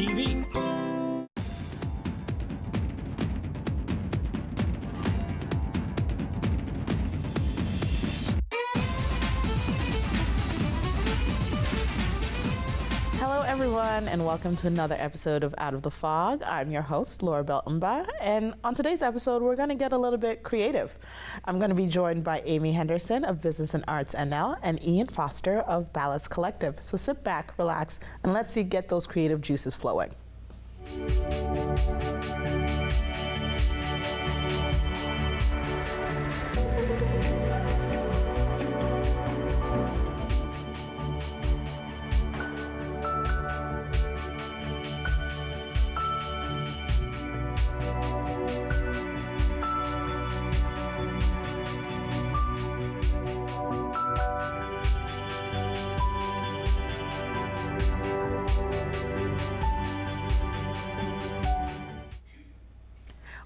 TV. Hello, everyone, and welcome to another episode of Out of the Fog. I'm your host, Laurabe, and on today's episode, we're going to get a little bit creative. I'm going to be joined by Amy Henderson of Business and Arts NL and Ian Foster of Ballast Collective. So sit back, relax, and let's get those creative juices flowing.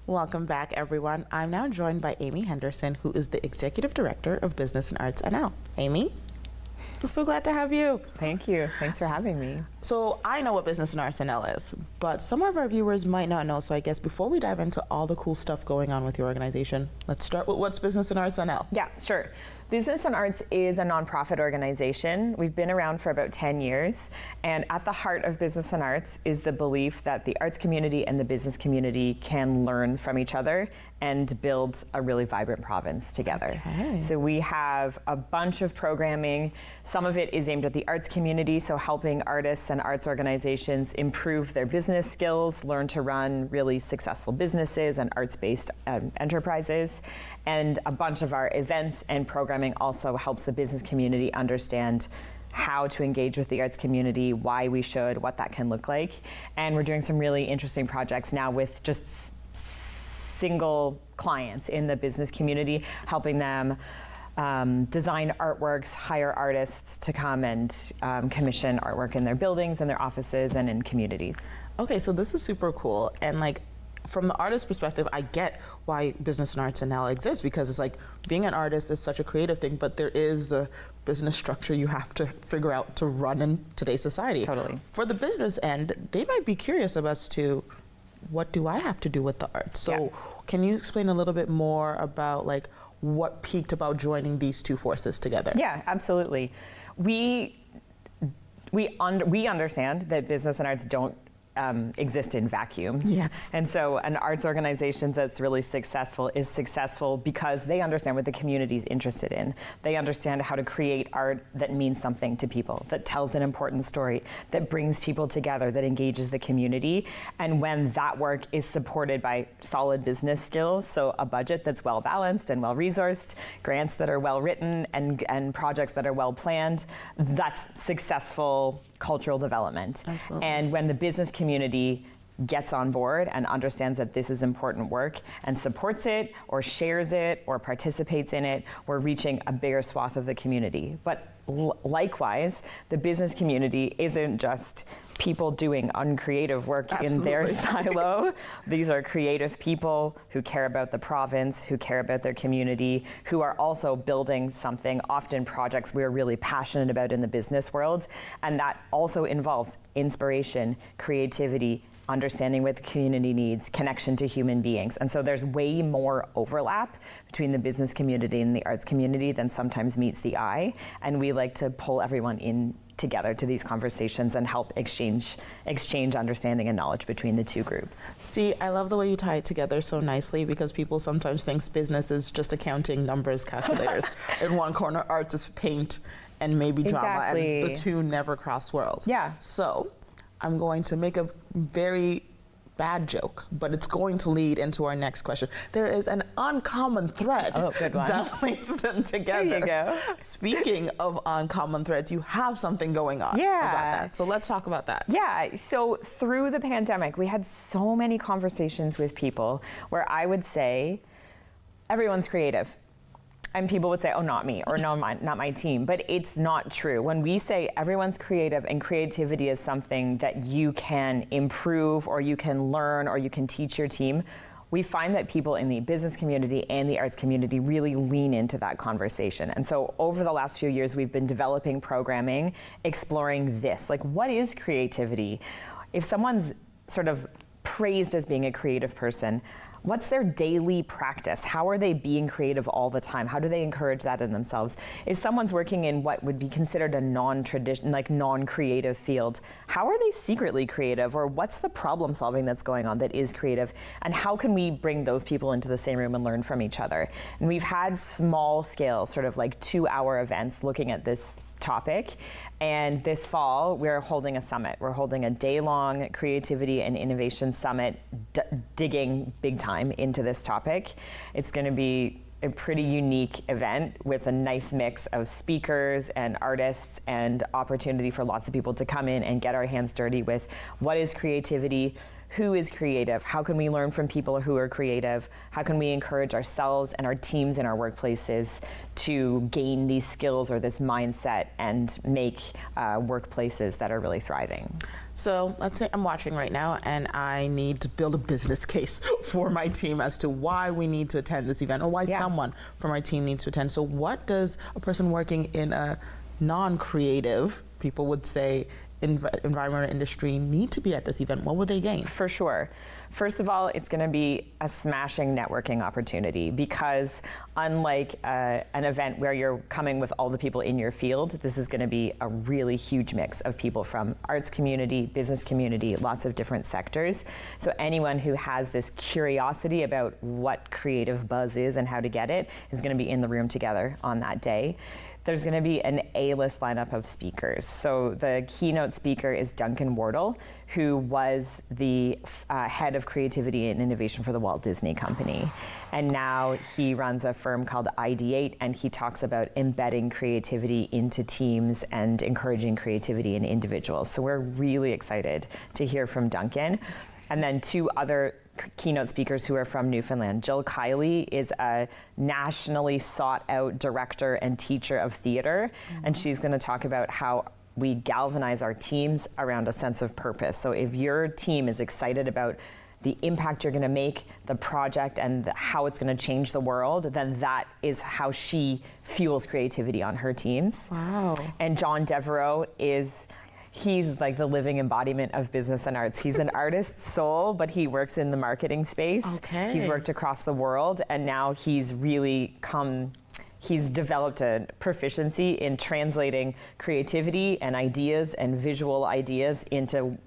Welcome back, everyone. I'm now joined by Amy Henderson, who is the Executive Director of Business and Arts NL. Amy, I'm so glad to have you. Thank you. Thanks for having me. So I know what Business and Arts NL is, but some of our viewers might not know. So I guess before we dive into all the cool stuff going on with your organization, let's start with what's Business and Arts NL. Yeah, sure. Business and Arts is a nonprofit organization. We've been around for about 10 years, and at the heart of Business and Arts is the belief that the arts community and the business community can learn from each other and build a really vibrant province together. Okay. So we have a bunch of programming. Some of it is aimed at the arts community, so helping artists and arts organizations improve their business skills, learn to run really successful businesses and arts-based enterprises. And a bunch of our events and programming also helps the business community understand how to engage with the arts community, why we should, what that can look like. And we're doing some really interesting projects now with just single clients in the business community, helping them design artworks, hire artists to come and commission artwork in their buildings, in their offices, and in communities. Okay, so this is super cool. And from the artist perspective, I get why Business and Arts NL exists, because it's like being an artist is such a creative thing, but there is a business structure you have to figure out to run in today's society. Totally. For the business end, they might be curious as to what do I have to do with the arts? So Can you explain a little bit more about what peaked about joining these two forces together? Yeah, absolutely. We understand that business and arts don't exist in vacuums. Yes. And so an arts organization that's really successful is successful because they understand what the community's interested in. They understand how to create art that means something to people, that tells an important story, that brings people together, that engages the community. And when that work is supported by solid business skills, so a budget that's well balanced and well resourced, grants that are well written, and projects that are well planned, that's successful cultural development. Absolutely. And when the business community gets on board and understands that this is important work and supports it or shares it or participates in it, we're reaching a bigger swath of the community. But likewise, the business community isn't just people doing uncreative work in their silo. These are creative people who care about the province, who care about their community, who are also building something, often projects we're really passionate about in the business world. And that also involves inspiration, creativity, understanding what the community needs, connection to human beings. And so there's way more overlap between the business community and the arts community than sometimes meets the eye. And we like to pull everyone in together to these conversations and help exchange understanding and knowledge between the two groups. See, I love the way you tie it together so nicely, because people sometimes think business is just accounting, numbers, calculators. In one corner, arts is paint and maybe drama, and the two never cross worlds. Yeah. So I'm going to make a very bad joke, but it's going to lead into our next question. There is an uncommon thread that links them together. There you go. Speaking of uncommon threads, you have something going on about that. So let's talk about that. Yeah, so through the pandemic, we had so many conversations with people where I would say, everyone's creative. And people would say, oh, not me, or no, not my team. But it's not true. When we say everyone's creative and creativity is something that you can improve or you can learn or you can teach your team, we find that people in the business community and the arts community really lean into that conversation. And so over the last few years, we've been developing programming, exploring this. Like, what is creativity? if someone's sort of praised as being a creative person, what's their daily practice? How are they being creative all the time? How do they encourage that in themselves? If someone's working in what would be considered a non-tradition, like non-creative field, how are they secretly creative? Or what's the problem solving that's going on that is creative? And how can we bring those people into the same room and learn from each other? And we've had small scale, sort of like 2-hour events looking at this topic. And this fall, we're holding a summit. We're holding a day-long creativity and innovation summit, digging big time into this topic. It's going to be a pretty unique event with a nice mix of speakers and artists and opportunity for lots of people to come in and get our hands dirty with what is creativity, who is creative, how can we learn from people who are creative, how can we encourage ourselves and our teams in our workplaces to gain these skills or this mindset and make workplaces that are really thriving. So let's say I'm watching right now and I need to build a business case for my team as to why we need to attend this event or why someone from our team needs to attend. So what does a person working in a non-creative, people would say, environmental industry need to be at this event? What would they gain? For sure. First of all, it's going to be a smashing networking opportunity because unlike an event where you're coming with all the people in your field, this is going to be a really huge mix of people from arts community, business community, lots of different sectors. So anyone who has this curiosity about what creative buzz is and how to get it is going to be in the room together on that day. There's going to be an A-list lineup of speakers. So the keynote speaker is Duncan Wardle, who was the head of creativity and innovation for the Walt Disney Company. And now he runs a firm called Ideate, and he talks about embedding creativity into teams and encouraging creativity in individuals. So we're really excited to hear from Duncan. And then 2 other keynote speakers who are from Newfoundland. Jill Kiley is a nationally sought out director and teacher of theater, and she's going to talk about how we galvanize our teams around a sense of purpose. So if your team is excited about the impact you're going to make, the project, and how it's going to change the world, then that is how she fuels creativity on her teams. Wow. And John Devereaux he's like the living embodiment of business and arts. He's an artist's soul, but he works in the marketing space. Okay. He's worked across the world, and now he's developed a proficiency in translating creativity and ideas and visual ideas into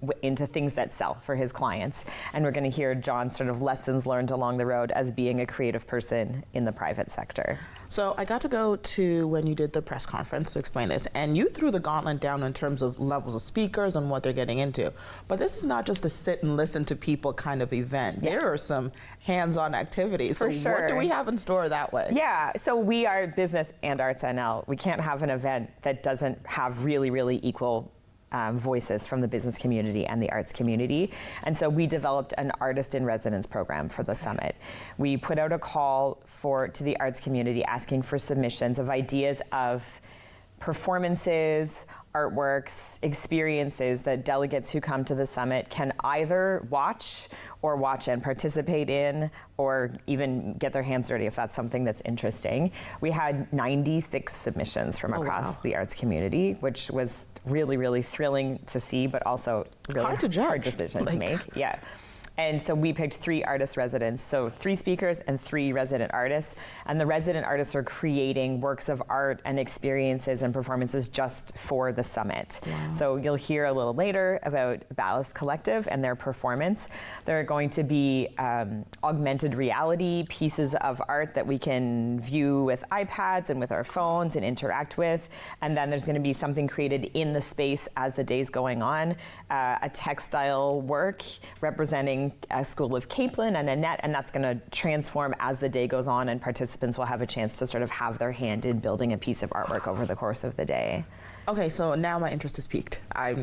things that sell for his clients. And we're going to hear John's sort of lessons learned along the road as being a creative person in the private sector. So I got to go to when you did the press conference to explain this, and you threw the gauntlet down in terms of levels of speakers and what they're getting into. But this is not just a sit and listen to people kind of event. Yeah. There are some hands-on activities. For so sure. What do we have in store that way? Yeah, so we are Business and Arts NL. We can't have an event that doesn't have really, really equal voices from the business community and the arts community. And so we developed an artist in residence program for the summit. We put out a call to the arts community asking for submissions of ideas of performances, artworks, experiences that delegates who come to the summit can either watch and participate in, or even get their hands dirty if that's something that's interesting. We had 96 submissions from across the arts community, which was really, really thrilling to see, but also really hard decision to make. Yeah. And so we picked 3 artist residents, so 3 speakers and 3 resident artists. And the resident artists are creating works of art and experiences and performances just for the summit. Wow. So you'll hear a little later about Ballast Collective and their performance. There are going to be augmented reality pieces of art that we can view with iPads and with our phones and interact with. And then there's going to be something created in the space as the day's going on, a textile work representing a School of Capelin and Annette, and that's going to transform as the day goes on, and participants will have a chance to sort of have their hand in building a piece of artwork over the course of the day. Okay, so now my interest is piqued. I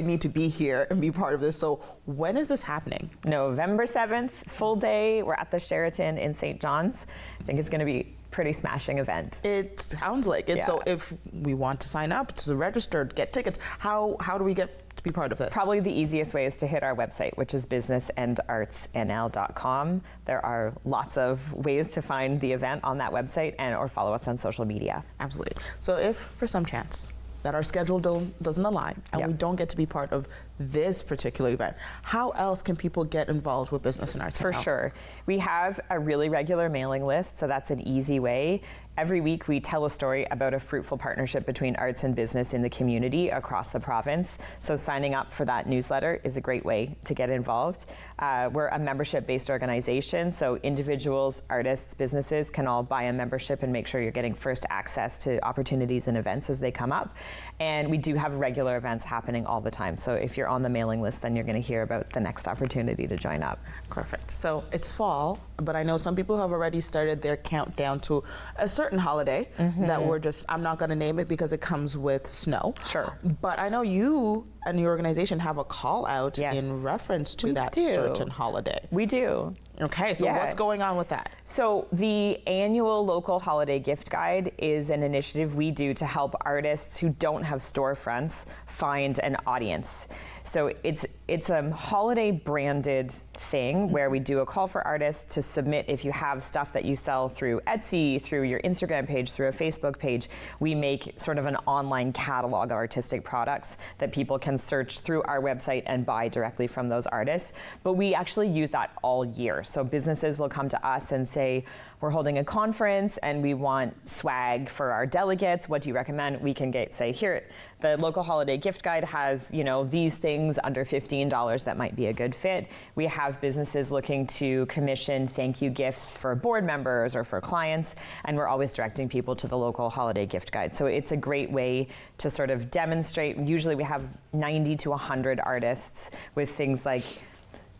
need to be here and be part of this. So when is this happening? November 7th, full day. We're at the Sheraton in St. John's. I think it's going to be pretty smashing event. It sounds like it. Yeah. So if we want to sign up, to register, get tickets, how do we get to be part of this? Probably the easiest way is to hit our website, which is businessandartsnl.com. There are lots of ways to find the event on that website or follow us on social media. Absolutely. So if for some chance that our schedule doesn't align and we don't get to be part of this particular event. How else can people get involved with Business and Arts? For sure. We have a really regular mailing list, so that's an easy way. Every week we tell a story about a fruitful partnership between arts and business in the community across the province. So signing up for that newsletter is a great way to get involved. We're a membership-based organization, so individuals, artists, businesses can all buy a membership and make sure you're getting first access to opportunities and events as they come up. And we do have regular events happening all the time. So if you're on the mailing list, then you're going to hear about the next opportunity to join up. Perfect. So it's fall, but I know some people have already started their countdown to a certain holiday that I'm not going to name it because it comes with snow. Sure. But I know you and your organization have a call out in reference to that certain holiday. We do. Okay, so what's going on with that? So the annual local holiday gift guide is an initiative we do to help artists who don't have storefronts find an audience. So it's a holiday branded thing where we do a call for artists to submit if you have stuff that you sell through Etsy, through your Instagram page, through a Facebook page. We make sort of an online catalog of artistic products that people can search through our website and buy directly from those artists. But we actually use that all year. So businesses will come to us and say, we're holding a conference and we want swag for our delegates. What do you recommend? We can say, here, the local holiday gift guide has, these things under $15 that might be a good fit. We have businesses looking to commission thank you gifts for board members or for clients, and we're always directing people to the local holiday gift guide. So it's a great way to sort of demonstrate. Usually we have 90 to 100 artists with things like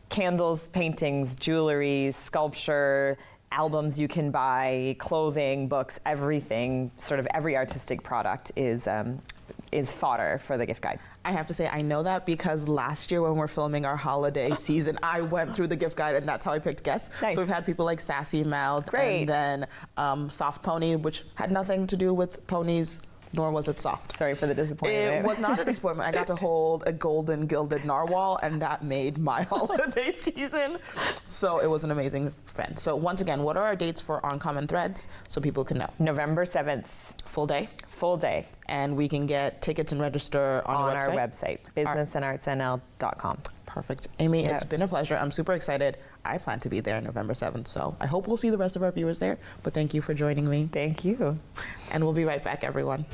candles, paintings, jewelry, sculpture, albums you can buy, clothing, books, everything, sort of every artistic product is fodder for the gift guide. I have to say, I know that because last year when we're filming our holiday season, I went through the gift guide and that's how I picked guests. Nice. So we've had people like Sassy Mouth and then Soft Pony, which had nothing to do with ponies, nor was it soft. Sorry for the disappointment. It was not a disappointment. I got to hold a golden gilded narwhal, and that made my holiday season. So it was an amazing event. So once again, what are our dates for Uncommon Threads so people can know? November 7th. Full day? Full day. And we can get tickets and register on your website? On our website, businessandartsnl.com. Perfect. Amy, it's been a pleasure. I'm super excited. I plan to be there November 7th, so I hope we'll see the rest of our viewers there. But thank you for joining me. Thank you. And we'll be right back, everyone.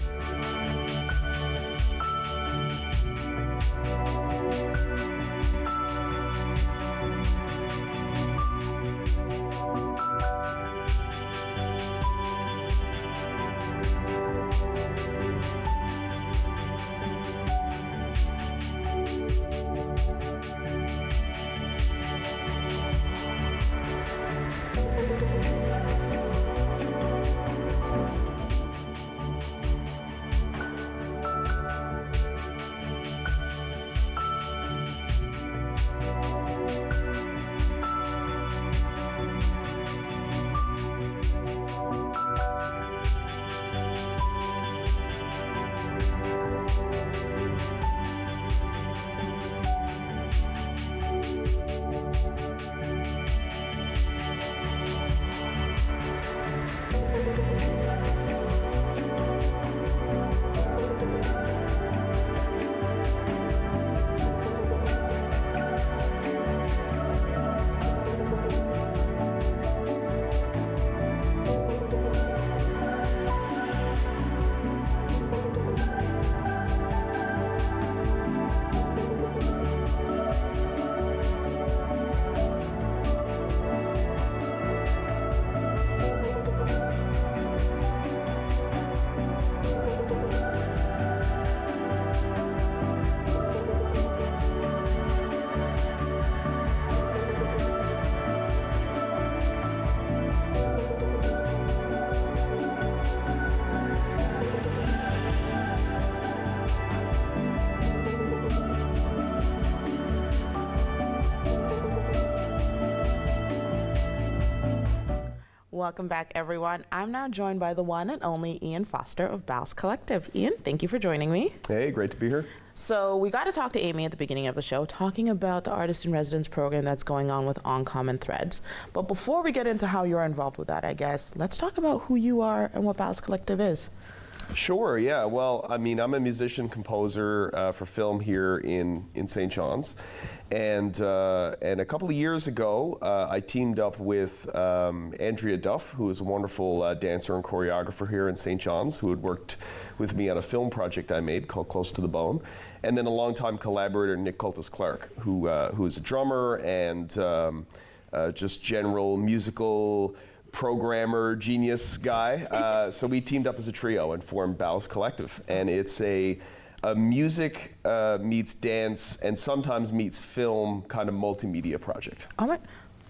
Welcome back, everyone. I'm now joined by the one and only Ian Foster of Bowles Collective. Ian, thank you for joining me. Hey, great to be here. So we got to talk to Amy at the beginning of the show, talking about the Artist in Residence program that's going on with Uncommon Threads. But before we get into how you're involved with that, I guess, let's talk about who you are and what Bowles Collective is. Sure, yeah. Well, I mean, I'm a musician composer for film here in St. John's. And a couple of years ago, I teamed up with Andrea Duff, who is a wonderful dancer and choreographer here in St. John's, who had worked with me on a film project I made called Close to the Bone. And then a longtime collaborator, Nick Coltis-Clark, who is a drummer and just general musical programmer, genius guy. So we teamed up as a trio and formed Ballast Collective. And it's a music meets dance and sometimes meets film kind of multimedia project. All right.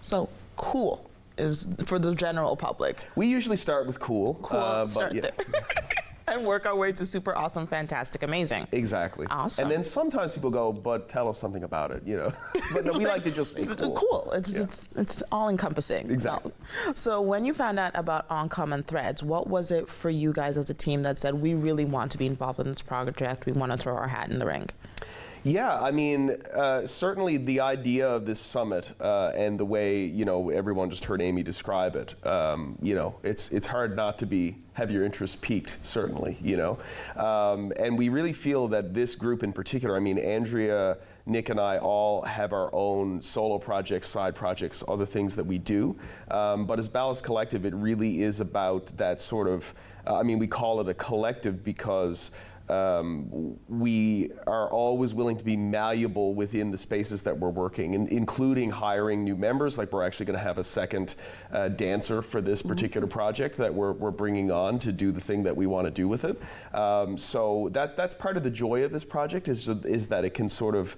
So cool is for the general public. We usually start with cool. Start there. And work our way to super awesome, fantastic, amazing. Exactly. Awesome. And then sometimes people go, but tell us something about it, you know. But no, we like to just say cool. Cool. It's all encompassing. Exactly. So when you found out about Uncommon Threads, what was it for you guys as a team that said, we really want to be involved in this project, we want to throw our hat in the ring? Yeah, I mean, certainly the idea of this summit and the way, you know, everyone just heard Amy describe it, you know, it's hard not to have your interest piqued, certainly, you know. And we really feel that this group in particular, I mean, Andrea, Nick and I all have our own solo projects, side projects, other things that we do. But as Ballast Collective, it really is about that sort of, I mean, we call it a collective because we are always willing to be malleable within the spaces that we're working, including hiring new members. Like, we're actually going to have a second dancer for this particular project that we're bringing on to do the thing that we want to do with it. So that's part of the joy of this project is that it can sort of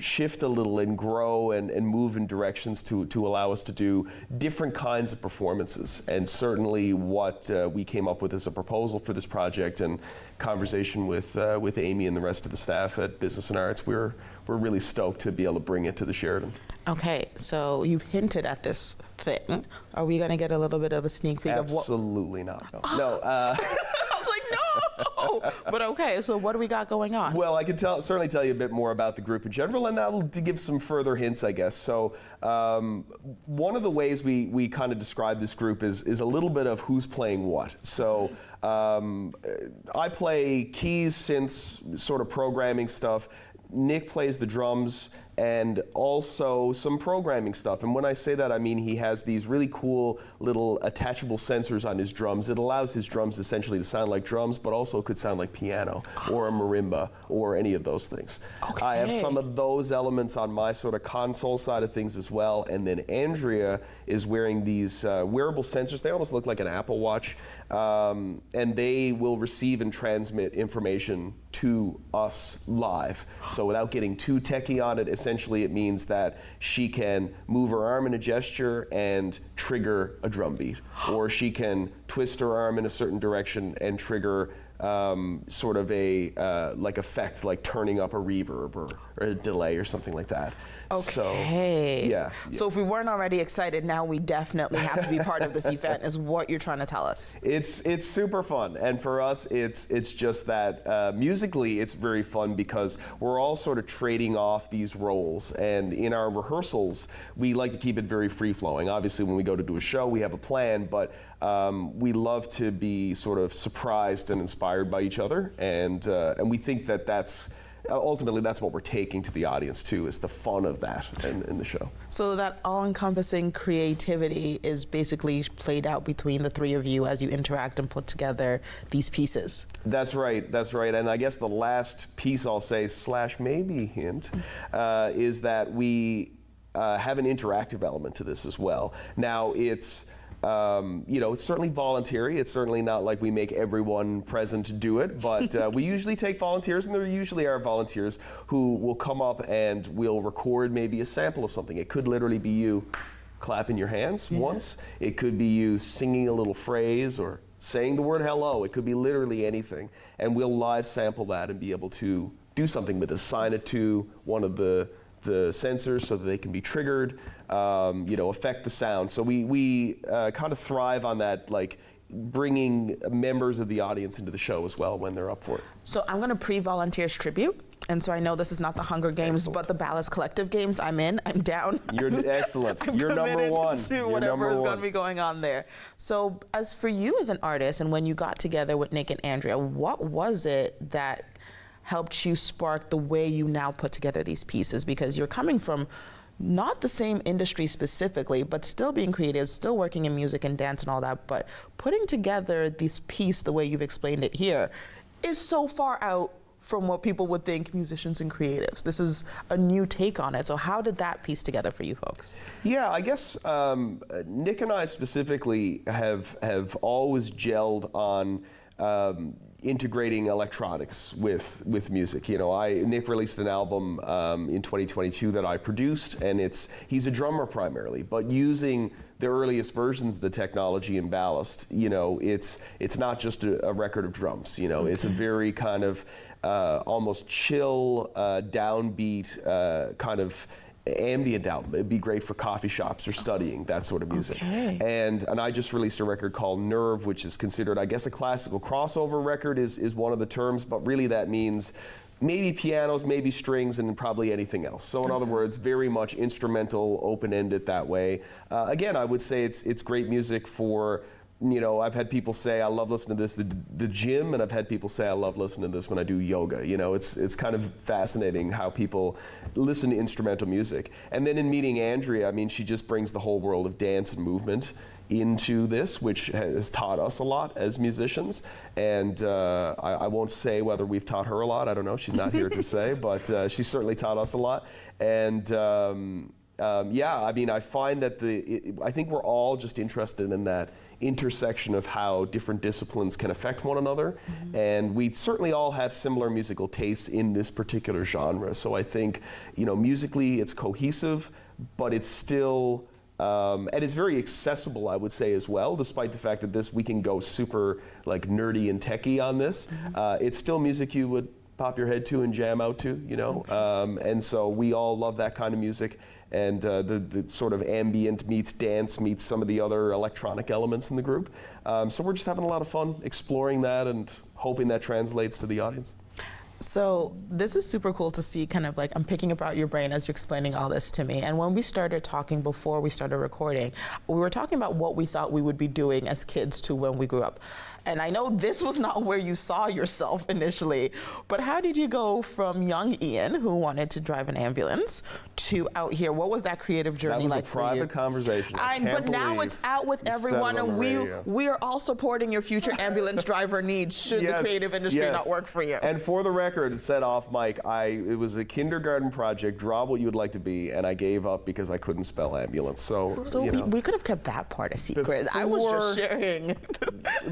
shift a little and grow and move in directions to allow us to do different kinds of performances. And certainly what we came up with as a proposal for this project and conversation with Amy and the rest of the staff at Business and Arts, we're really stoked to be able to bring it to the Sheridan. Okay, so you've hinted at this thing. Are we going to get a little bit of a sneak peek of what? Absolutely not. No. I was like, no. But okay, so what do we got going on? Well, I can certainly tell you a bit more about the group in general, and that'll give some further hints, I guess. So one of the ways we kind of describe this group is a little bit of who's playing what. So I play keys, synths, sort of programming stuff. Nick plays the drums and also some programming stuff. And when I say that, I mean he has these really cool little attachable sensors on his drums. It allows his drums essentially to sound like drums, but also could sound like piano or a marimba or any of those things. Okay. I have some of those elements on my sort of console side of things as well. And then Andrea is wearing these wearable sensors. They almost look like an Apple Watch. And they will receive and transmit information to us live. So without getting too techie on it, essentially it means that she can move her arm in a gesture and trigger a drum beat. Or she can twist her arm in a certain direction and trigger sort of a like effect, like turning up a reverb or a delay or something like that. Okay. So, yeah. So if we weren't already excited, now we definitely have to be part of this event, is what you're trying to tell us. It's super fun, and for us, it's just that musically, it's very fun because we're all sort of trading off these roles, and in our rehearsals, we like to keep it very free-flowing. Obviously, when we go to do a show, we have a plan, but we love to be sort of surprised and inspired by each other, and we think that ultimately that's what we're taking to the audience too, is the fun of that in the show. So that all-encompassing creativity is basically played out between the three of you as you interact and put together these pieces. That's right, and I guess the last piece I'll say / maybe hint is that we have an interactive element to this as well. Now it's it's certainly voluntary. It's certainly not like we make everyone present do it, but we usually take volunteers, and there usually are volunteers who will come up and will record maybe a sample of something. It could literally be you clapping your hands once. It could be you singing a little phrase or saying the word hello. It could be literally anything. And we'll live sample that and be able to do something with it, assign it to one of the sensors so that they can be triggered, affect the sound. So we kind of thrive on that, like bringing members of the audience into the show as well when they're up for it. So I'm going to pre-volunteers tribute. And so I know this is not the Hunger Games, but the Ballast Collective Games. I'm in. I'm down. You're excellent. You're number one. To whatever is going to be going on there. So as for you as an artist, and when you got together with Nick and Andrea, what was it that helped you spark the way you now put together these pieces? Because you're coming from not the same industry specifically, but still being creative, still working in music and dance and all that, but putting together this piece the way you've explained it here is so far out from what people would think musicians and creatives. This is a new take on it. So how did that piece together for you folks? Yeah, I guess Nick and I specifically have always gelled on integrating electronics with music. You know, Nick released an album in 2022 that I produced, and he's a drummer primarily, but using the earliest versions of the technology in Ballast. You know, it's not just a record of drums. You know, it's a very kind of almost chill, downbeat kind of ambient album. It'd be great for coffee shops or studying, that sort of music. Okay. And I just released a record called Nerve, which is considered, I guess, a classical crossover record is one of the terms, but really that means maybe pianos, maybe strings, and probably anything else. So in other words, very much instrumental, open-ended that way. Again, I would say it's great music for, you know, I've had people say I love listening to this at the gym, and I've had people say I love listening to this when I do yoga. You know, it's kind of fascinating how people listen to instrumental music. And then in meeting Andrea, I mean, she just brings the whole world of dance and movement into this, which has taught us a lot as musicians. And I won't say whether we've taught her a lot. I don't know. She's not here to say, but she certainly taught us a lot. And yeah, I mean, I find that I think we're all just interested in that intersection of how different disciplines can affect one another. And we certainly all have similar musical tastes in this particular genre. So I think, you know, musically it's cohesive, but it's still, and it's very accessible, I would say, as well, despite the fact that we can go super like nerdy and techie on this. It's still music you would pop your head to and jam out to, you know. And so we all love that kind of music. And the sort of ambient meets dance meets some of the other electronic elements in the group. So we're just having a lot of fun exploring that and hoping that translates to the audience. So this is super cool to see, kind of like I'm picking apart your brain as you're explaining all this to me. And when we started talking before we started recording, we were talking about what we thought we would be doing as kids to when we grew up. And I know this was not where you saw yourself initially, but how did you go from young Ian, who wanted to drive an ambulance, to out here? What was that creative journey like for you? That was a private conversation. But now it's out with everyone, and we are all supporting your future ambulance driver needs should the creative industry not work for you. And for the record, it set off, Mike, it was a kindergarten project, draw what you would like to be, and I gave up because I couldn't spell ambulance. So you know. we could have kept that part a secret. I was just sharing.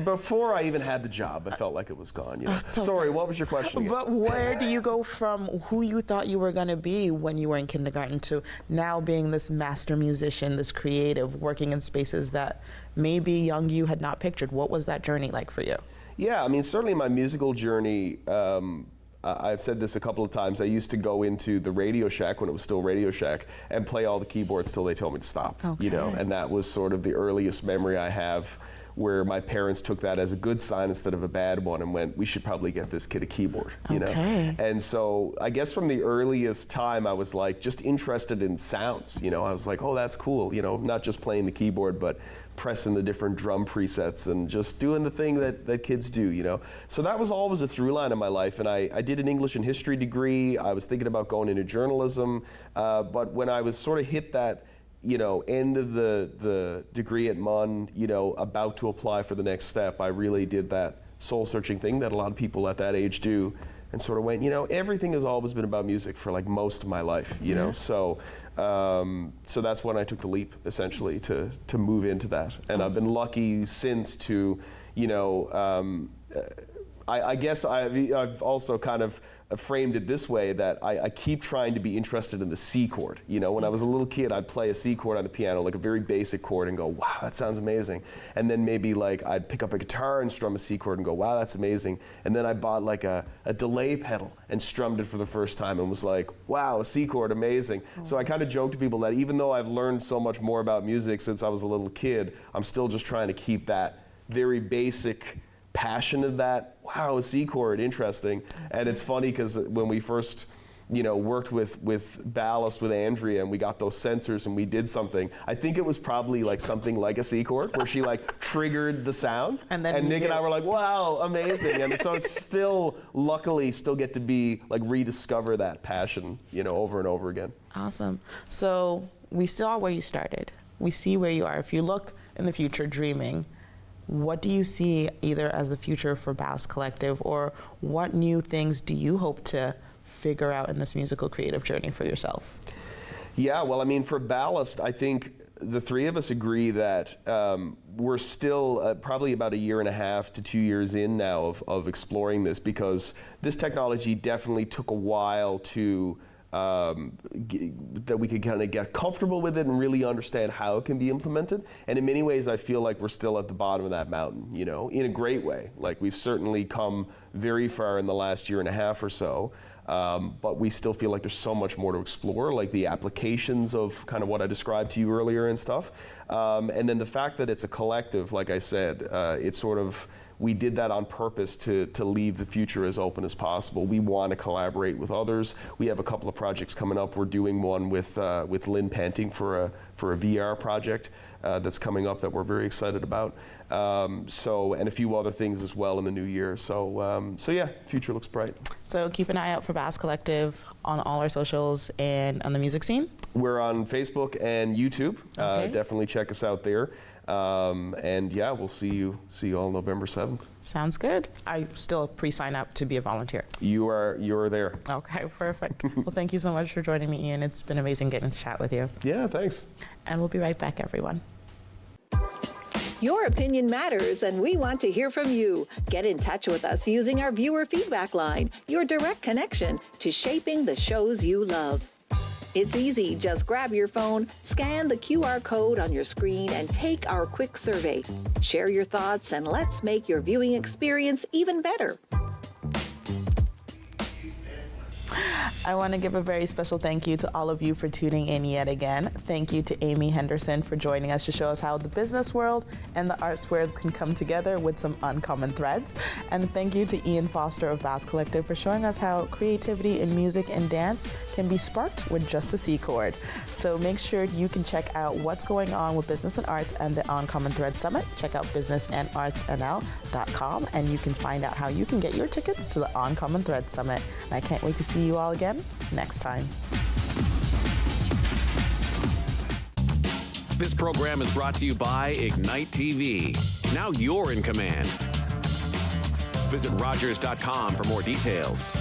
Before I even had the job, I felt like it was gone. You know? Sorry, what was your question again? But where do you go from who you thought you were going to be when you were in kindergarten to now being this master musician, this creative, working in spaces that maybe young you had not pictured? What was that journey like for you? Yeah, I mean, certainly my musical journey, I've said this a couple of times. I used to go into the Radio Shack when it was still Radio Shack and play all the keyboards till they told me to stop. You know, and that was sort of the earliest memory I have, where my parents took that as a good sign instead of a bad one and went, we should probably get this kid a keyboard, you know? And so I guess from the earliest time I was like just interested in sounds, you know? I was like, oh, that's cool, you know, not just playing the keyboard, but pressing the different drum presets and just doing the thing that kids do, you know? So that was always a through line in my life, and I did an English and history degree. I was thinking about going into journalism, but when I was sort of hit that, you know, end of the degree at MUN, you know, about to apply for the next step, I really did that soul-searching thing that a lot of people at that age do, and sort of went, you know, everything has always been about music for like most of my life, you know, so that's when I took the leap, essentially, to move into that. And I've been lucky since to, you know, I guess I've also kind of framed it this way, that I keep trying to be interested in the C chord. You know, when I was a little kid, I'd play a C chord on the piano, like a very basic chord, and go, wow, that sounds amazing. And then maybe like I'd pick up a guitar and strum a C chord and go, wow, that's amazing. And then I bought like a delay pedal and strummed it for the first time and was like, wow, a C chord, amazing. So I kind of joke to people that even though I've learned so much more about music since I was a little kid, I'm still just trying to keep that very basic passionate that, wow, a C chord, interesting. And it's funny because when we first worked with Ballast with Andrea and we got those sensors and we did something, I think it was probably like something like a C chord where she like triggered the sound, and Nick and I were like, wow, amazing. And so it's still, luckily, still get to be like rediscover that passion, over and over again. Awesome. So we saw where you started. We see where you are. If you look in the future dreaming, what do you see either as the future for Ballast Collective, or what new things do you hope to figure out in this musical creative journey for yourself? Yeah, well, I mean, for Ballast, I think the three of us agree that we're still probably about 1.5 to 2 years in now of exploring this, because this technology definitely took a while to that we could kind of get comfortable with it and really understand how it can be implemented. And in many ways, I feel like we're still at the bottom of that mountain, in a great way. Like, we've certainly come very far in the last 1.5 years or so. But we still feel like there's so much more to explore, like the applications of kind of what I described to you earlier and stuff. And then the fact that it's a collective, like I said, it's sort of, we did that on purpose to leave the future as open as possible. We want to collaborate with others. We have a couple of projects coming up. We're doing one with Lynn Panting for a VR project that's coming up that we're very excited about. And a few other things as well in the new year. So yeah, future looks bright. So keep an eye out for Ballast Collective on all our socials and on the music scene. We're on Facebook and YouTube. Okay. Definitely check us out there. And yeah, we'll see you all November 7th. Sounds good. I still pre-sign up to be a volunteer. You're there. Okay, perfect. Well, thank you so much for joining me, Ian. It's been amazing getting to chat with you. Yeah, thanks. And we'll be right back, everyone. Your opinion matters, and we want to hear from you. Get in touch with us using our viewer feedback line, your direct connection to shaping the shows you love. It's easy. Just grab your phone, scan the QR code on your screen, and take our quick survey. Share your thoughts, and let's make your viewing experience even better. I want to give a very special thank you to all of you for tuning in yet again. Thank you to Amy Henderson for joining us to show us how the business world and the arts world can come together with some uncommon threads. And thank you to Ian Foster of Ballast Collective for showing us how creativity in music and dance can be sparked with just a C chord. So make sure you can check out what's going on with business and arts and the Uncommon Thread Summit. Check out businessandartsnl.com and you can find out how you can get your tickets to the Uncommon Thread Summit. And I can't wait to see you all again next time. This program is brought to you by Ignite TV. Now you're in command. Visit Rogers.com for more details.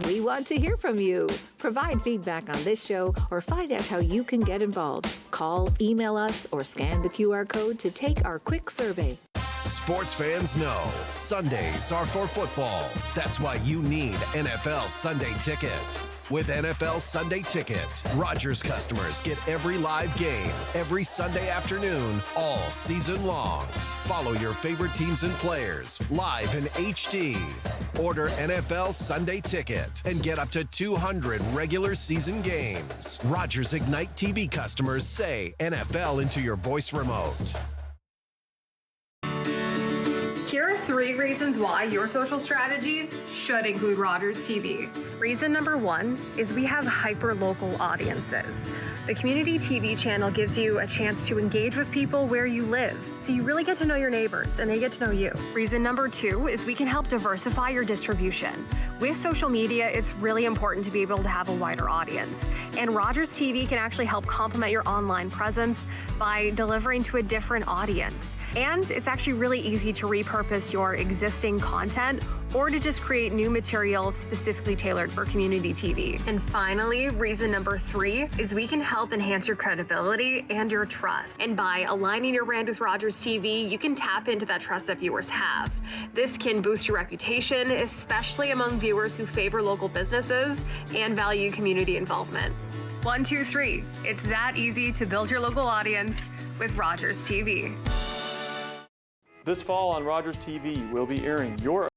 We want to hear from you. Provide feedback on this show or find out how you can get involved. Call, email us, or scan the QR code to take our quick survey. Sports fans know Sundays are for football. That's why you need NFL Sunday Ticket. With NFL Sunday Ticket, Rogers customers get every live game, every Sunday afternoon, all season long. Follow your favorite teams and players live in HD. Order NFL Sunday Ticket and get up to 200 regular season games. Rogers Ignite TV customers say NFL into your voice remote. Here are 3 reasons why your social strategies should include Rogers TV. Reason number 1 is we have hyper-local audiences. The community TV channel gives you a chance to engage with people where you live, so you really get to know your neighbors and they get to know you. Reason number 2 is we can help diversify your distribution. With social media, it's really important to be able to have a wider audience, and Rogers TV can actually help complement your online presence by delivering to a different audience. And it's actually really easy to repurpose your existing content or to just create new material specifically tailored for community TV. And finally, reason number 3 is we can help enhance your credibility and your trust. And by aligning your brand with Rogers TV, you can tap into that trust that viewers have. This can boost your reputation, especially among viewers who favor local businesses and value community involvement. 1, 2, 3. It's that easy to build your local audience with Rogers TV. This fall on Rogers TV, we'll be airing your